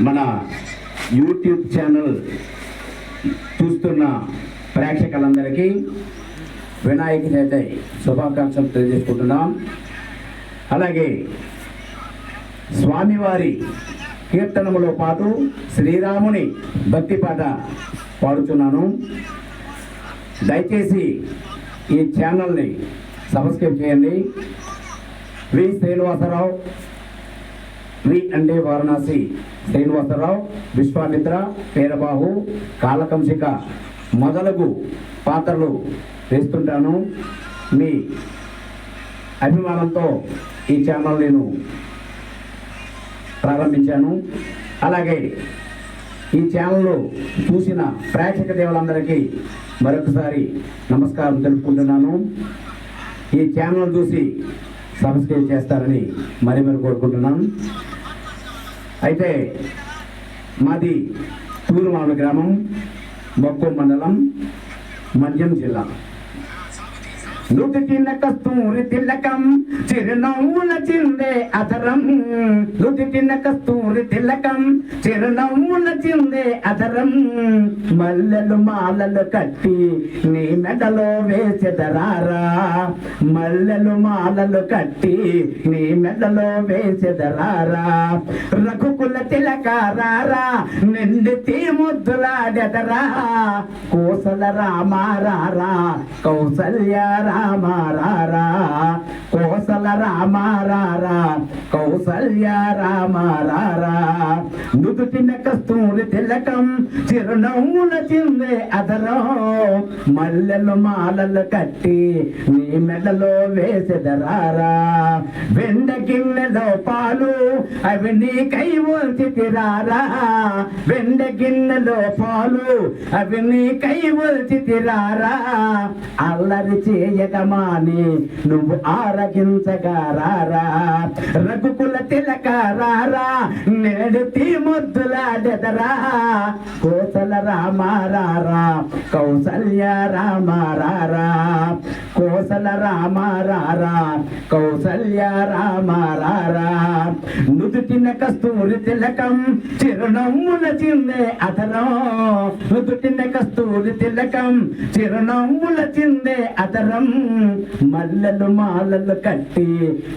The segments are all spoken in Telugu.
మన యూట్యూబ్ ఛానల్ చూస్తున్న ప్రేక్షకులందరికీ వినాయక చవితి శుభాకాంక్షలు తెలియజేసుకుంటున్నాం. అలాగే స్వామివారి కీర్తనములో పాటు శ్రీరాముని భక్తి పాట పాడుతున్నాను. దయచేసి ఈ ఛానల్ని సబ్స్క్రైబ్ చేయండి. వి శ్రీనివాసరావు, వి అంటే వారణాసి శ్రీనివాసరావు, విశ్వామిత్ర, పేరబాహు, కాలకంసిక మొదలగు పాత్రలు వేస్తుంటాను. మీ అభిమానంతో ఈ ఛానల్ నేను ప్రారంభించాను. అలాగే ఈ ఛానల్ చూసిన ప్రేక్షక దేవులందరికీ మరొకసారి నమస్కారం తెలుపుకుంటున్నాను. ఈ ఛానల్ చూసి సబ్స్క్రైబ్ చేస్తారని మరి కోరుకుంటున్నాను. అయితే మాది తూరుమామిడి గ్రామం, మొక్కం మండలం, మద్యం జిల్లా. నుదుటిన కస్తూరి తిలకం చిరునవ్వుల చిందే అధరం, నుదుటిన కస్తూరి తిలకం చిరునవ్వుల చిందే అధరం, మల్లెలు మాలలు కట్టి నీ మెడలో వేసెదరారా, మల్లెలు మాలలు కట్టి నీ మెడలో వేసెదరారా, రఘుకుల తిలకారారా నిండితి ముద్దులాడెదరా, కోసల రామారారా కౌసల్య రామారారా, కోసల రామారారా కౌసల్య రామారారా, నుదుటిన కస్తూరి తిలకం చిరునవ్వుల చిందే అధరం, మల్లెలు మాలలు కట్టి నీ మెడలో వేసెదరారా, వెండ గిన్నెలో పాలు అవి నీ కై ఒల్చితిరారా, వెండ గిన్నెలో పాలు అవి నీ కై ఒల్చితిరారా, అల్లరి చేయగమాని నువ్వు ఆరగించగారారా, రఘుకుల తిలకారారా నేడుతి ముద్దులాడెదరా, కోసల రామారారా కౌసల్య రామారారా, కోసల రామారారా కౌసల్య రామారారా, నుదుటిన కస్తూరి తిలకం చిరునవ్వుల చిందే అధరం, నుదుటిన కస్తూరి తిలకం చిరునవ్వుల చిందే అధరం, మల్లెలు మాలలు కట్టి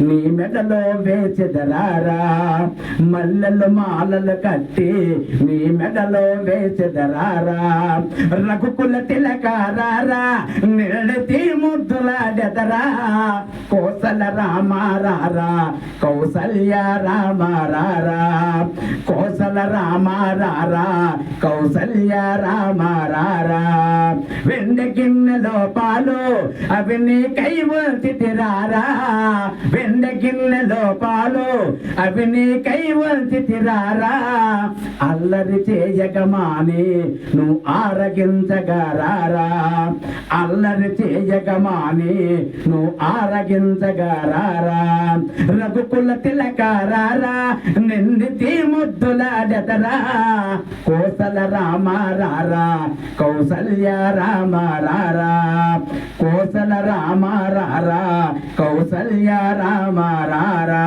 నీ మెడలో వేసెదరారా, మల్లెలు మాలలు కట్టి నీ మెడలో వేసెదరారా, రఘుకుల తిలకారారా నిడతి ముద్దులాడెదరా, కోసల రామారారా కౌసల్య రామారారా, కోసల రామారారా కౌసల్య రామారారా, వెండ గిన్నెలో పాలు అవి నీ కై ఒల్చితిరారా, వెండ గిన్నెలో పాలు అవి నీ కై ఒల్చితిరారా, అల్లరి చేయగమాని నువ్వు ఆరగించగారారా, అల్లరి చేయగమాని నువ్వు ఆరగించగారారా, రఘుకుల తిలకారారా నిండితి ముద్దులాడెదరా, కోసల రామారారా కౌసల్య రామారారా, కోసల రామారారా కౌసల్య రామారారా.